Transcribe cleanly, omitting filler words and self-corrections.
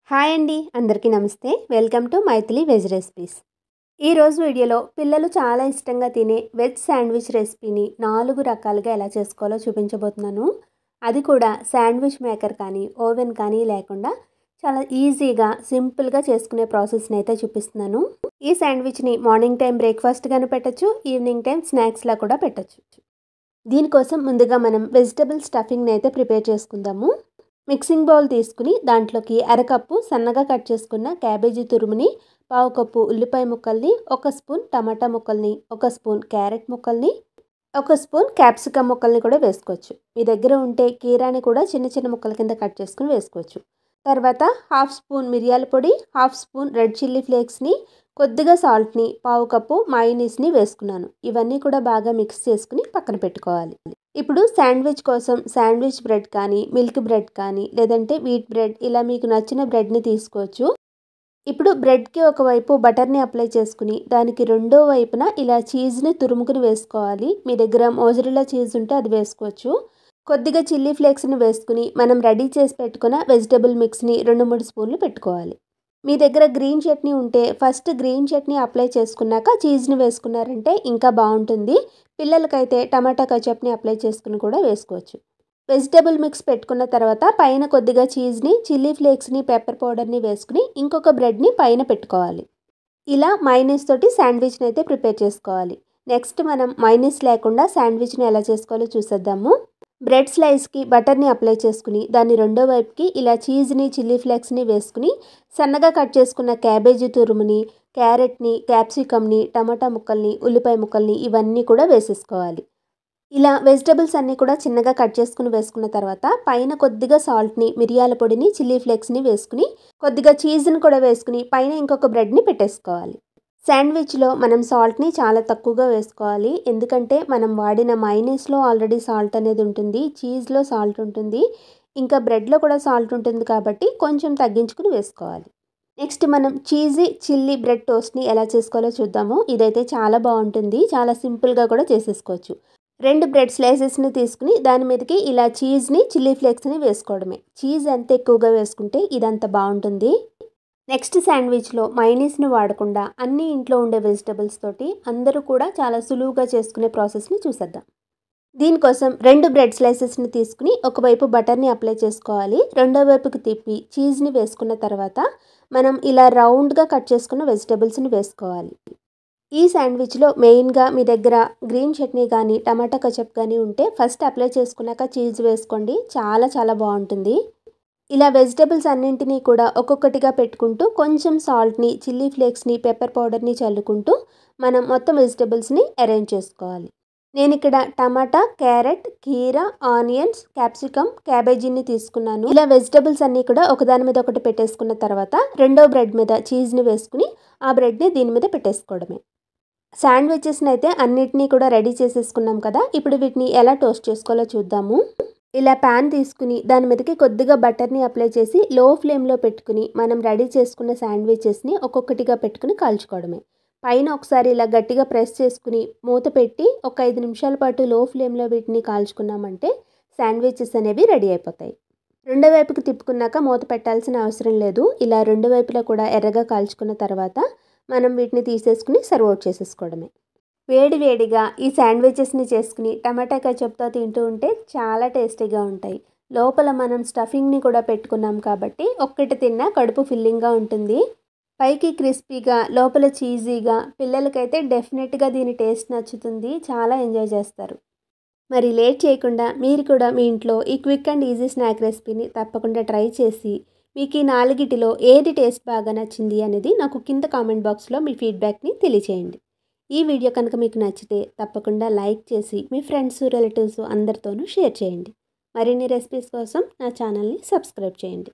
Hi అండి, అందరికీ నమస్తే. Welcome to Maithili veg recipes. ఈరోజు వీడియోలో పిల్లలు చాలా ఇష్టంగా తినే వెజ్ శాండ్విచ్ రెసిపీని 4 రకాలుగా ఎలా చేసుకోవాలో చూపించబోతున్నాను. అది కూడా శాండ్విచ్ మేకర్ కానీ ఓవెన్ కానీ లేకుండా చాలా ఈజీగా సింపుల్గా చేసుకునే ప్రాసెస్ని అయితే చూపిస్తున్నాను. ఈ శాండ్విచ్ని మార్నింగ్ టైం బ్రేక్ఫాస్ట్గాను పెట్టచ్చు, ఈవినింగ్ టైం స్నాక్స్లా కూడా పెట్టచ్చు. దీనికోసం ముందుగా మనం వెజిటబుల్ స్టఫింగ్ని అయితే ప్రిపేర్ చేసుకుందాము. మిక్సింగ్ బౌల్ తీసుకుని దాంట్లోకి అరకప్పు సన్నగా కట్ చేసుకున్న క్యాబేజీ తురుముని, పావు కప్పు ఉల్లిపాయ ముక్కల్ని, 1 స్పూన్ టమాటా ముక్కల్ని, 1 స్పూన్ క్యారెట్ ముక్కల్ని, 1 స్పూన్ క్యాప్సికమ్ ముక్కల్ని కూడా వేసుకోవచ్చు. మీ దగ్గర ఉంటే కీరాని కూడా చిన్న చిన్న ముక్కల కింద కట్ చేసుకుని వేసుకోవచ్చు. తర్వాత 1/2 స్పూన్ మిరియాల పొడి, 1/2 స్పూన్ రెడ్ చిల్లీ ఫ్లేక్స్ని, కొద్దిగా సాల్ట్ని, పావు కప్పు మయోనీస్ని వేసుకున్నాను. ఇవన్నీ కూడా బాగా మిక్స్ చేసుకుని పక్కన పెట్టుకోవాలి. ఇప్పుడు శాండ్విచ్ కోసం శాండ్విచ్ బ్రెడ్ కానీ, మిల్క్ బ్రెడ్ కానీ, లేదంటే వీట్ బ్రెడ్, ఇలా మీకు నచ్చిన బ్రెడ్ని తీసుకోవచ్చు. ఇప్పుడు బ్రెడ్కి ఒకవైపు బటర్ని అప్లై చేసుకుని దానికి రెండో వైపున ఇలా చీజ్ని తురుముకుని వేసుకోవాలి. మీ దగ్గర మోజరెల్లా చీజ్ ఉంటే అది వేసుకోవచ్చు. కొద్దిగా చిల్లీ ఫ్లేక్స్ని వేసుకుని మనం రెడీ చేసి పెట్టుకున్న వెజిటబుల్ మిక్స్ని 2-3 స్పూన్లు పెట్టుకోవాలి. మీ దగ్గర గ్రీన్ చట్నీ ఉంటే ఫస్ట్ గ్రీన్ చట్నీ అప్లై చేసుకున్నాక చీజ్ని వేసుకున్నారంటే ఇంకా బాగుంటుంది. పిల్లలకైతే టమాటా కచప్ని అప్లై చేసుకుని కూడా వేసుకోవచ్చు. వెజిటబుల్ మిక్స్ పెట్టుకున్న తర్వాత పైన కొద్దిగా చీజ్ని, చిల్లీ ఫ్లేక్స్ని, పెప్పర్ పౌడర్ని వేసుకుని ఇంకొక బ్రెడ్ని పైన పెట్టుకోవాలి. ఇలా మైనీస్ తోటి శాండ్విచ్ని అయితే ప్రిపేర్ చేసుకోవాలి. నెక్స్ట్ మనం మైనీస్ లేకుండా శాండ్విచ్ని ఎలా చేసుకోవాలో చూసేద్దాము. బ్రెడ్ స్లైస్కి బటర్ని అప్లై చేసుకుని దాన్ని రెండో వైపుకి ఇలా చీజ్ని, చిల్లీ ఫ్లేక్స్ని వేసుకుని సన్నగా కట్ చేసుకున్న క్యాబేజీ తురుముని, క్యారెట్ని, క్యాప్సికమ్ని, టమాటా ముక్కల్ని, ఉల్లిపాయ ముక్కల్ని ఇవన్నీ కూడా వేసేసుకోవాలి. ఇలా వెజిటబుల్స్ అన్నీ కూడా చిన్నగా కట్ చేసుకుని వేసుకున్న తర్వాత పైన కొద్దిగా సాల్ట్ని, మిరియాల పొడిని, చిల్లీ ఫ్లేక్స్ని వేసుకుని కొద్దిగా చీజ్ని కూడా వేసుకుని పైన ఇంకొక బ్రెడ్ని పెట్టేసుకోవాలి. శాండ్విచ్లో మనం సాల్ట్ని చాలా తక్కువగా వేసుకోవాలి. ఎందుకంటే మనం వాడిన మైనీస్లో ఆల్రెడీ సాల్ట్ అనేది ఉంటుంది, చీజ్లో సాల్ట్ ఉంటుంది, ఇంకా బ్రెడ్లో కూడా సాల్ట్ ఉంటుంది కాబట్టి కొంచెం తగ్గించుకుని వేసుకోవాలి. నెక్స్ట్ మనం చీజీ చిల్లీ బ్రెడ్ టోస్ట్ని ఎలా చేసుకోవాలో చూద్దాము. ఇదైతే చాలా బాగుంటుంది, చాలా సింపుల్గా కూడా చేసేసుకోవచ్చు. 2 బ్రెడ్ స్లైసెస్ని తీసుకుని దాని మీదకి ఇలా చీజ్ని, చిల్లీ ఫ్లేక్స్ని వేసుకోవడమే. చీజ్ ఎంత ఎక్కువగా వేసుకుంటే ఇదంత బాగుంటుంది. నెక్స్ట్ శాండ్విచ్లో మైనీస్ని వాడకుండా అన్ని ఇంట్లో ఉండే వెజిటబుల్స్ తోటి అందరూ కూడా చాలా సులువుగా చేసుకునే ప్రాసెస్ని చూసేద్దాం. దీనికోసం 2 బ్రెడ్ స్లైసెస్ని తీసుకుని ఒకవైపు బటర్ని అప్లై చేసుకోవాలి. రెండో వైపుకి తిప్పి చీజ్ని వేసుకున్న తర్వాత మనం ఇలా రౌండ్గా కట్ చేసుకున్న వెజిటబుల్స్ని వేసుకోవాలి. ఈ శాండ్విచ్లో మెయిన్గా మీ దగ్గర గ్రీన్ చట్నీ కానీ, టమాటా కచప్ కానీ ఉంటే ఫస్ట్ అప్లై చేసుకున్నాక చీజ్ వేసుకోండి, చాలా చాలా బాగుంటుంది. ఇలా వెజిటబుల్స్ అన్నింటినీ కూడా ఒక్కొక్కటిగా పెట్టుకుంటూ కొంచెం సాల్ట్ని, చిల్లీ ఫ్లేక్స్ని, పెప్పర్ పౌడర్ని చల్లుకుంటూ మనం మొత్తం వెజిటబుల్స్ని అరేంజ్ చేసుకోవాలి. నేను ఇక్కడ టమాటా, క్యారెట్, కీరా, ఆనియన్స్, క్యాప్సికమ్, క్యాబేజీని తీసుకున్నాను. ఇలా వెజిటబుల్స్ అన్నీ కూడా ఒకదాని మీద ఒకటి పెట్టేసుకున్న తర్వాత రెండో బ్రెడ్ మీద చీజ్ని వేసుకుని ఆ బ్రెడ్ని దీని మీద పెట్టేసుకోవడమే. శాండ్విచెస్ని అయితే అన్నిటినీ కూడా రెడీ చేసేసుకున్నాం కదా. ఇప్పుడు వీటిని ఎలా టోస్ట్ చేసుకోవాలో చూద్దాము. ఇలా ప్యాన్ తీసుకుని దాని మీదకి కొద్దిగా బటర్ని అప్లై చేసి లో ఫ్లేమ్లో పెట్టుకుని మనం రెడీ చేసుకున్న శాండ్విచెస్ని ఒక్కొక్కటిగా పెట్టుకుని కాల్చుకోవడమే. పైన ఒకసారి ఇలా గట్టిగా ప్రెస్ చేసుకుని మూత పెట్టి ఒక 5 నిమిషాల పాటు లో ఫ్లేమ్లో వీటిని కాల్చుకున్నామంటే శాండ్విచెస్ అనేవి రెడీ అయిపోతాయి. రెండో వైపుకి తిప్పుకున్నాక మూత పెట్టాల్సిన అవసరం లేదు. ఇలా రెండు వైపులా కూడా ఎర్రగా కాల్చుకున్న తర్వాత మనం వీటిని తీసేసుకుని సర్వ్ అవుట్ చేసేసుకోవడమే. వేడి వేడిగా ఈ శాండ్విచెస్ని చేసుకుని టమాటా కచప్తో తింటూ ఉంటే చాలా టేస్టీగా ఉంటాయి. లోపల మనం స్టఫింగ్ని కూడా పెట్టుకున్నాం కాబట్టి ఒక్కటి తిన్నా కడుపు ఫిల్లింగ్గా ఉంటుంది. పైకి క్రిస్పీగా, లోపల చీజీగా, పిల్లలకైతే డెఫినెట్గా దీని టేస్ట్ నచ్చుతుంది, చాలా ఎంజాయ్ చేస్తారు. మరి లేట్ చేయకుండా మీరు కూడా మీ ఇంట్లో ఈ క్విక్ అండ్ ఈజీ స్నాక్ రెసిపీని తప్పకుండా ట్రై చేసి మీకు ఈ 4టిలో ఏది టేస్ట్ బాగా నచ్చింది అనేది నాకు కింద కామెంట్ బాక్స్లో మీ ఫీడ్బ్యాక్ని తెలియచేయండి. ఈ వీడియో కనుక మీకు నచ్చితే తప్పకుండా లైక్ చేసి మీ ఫ్రెండ్స్, రిలేటివ్స్ అందరితోనూ షేర్ చేయండి. మరిన్ని రెసిపీస్ కోసం నా ఛానల్ని సబ్స్క్రైబ్ చేయండి.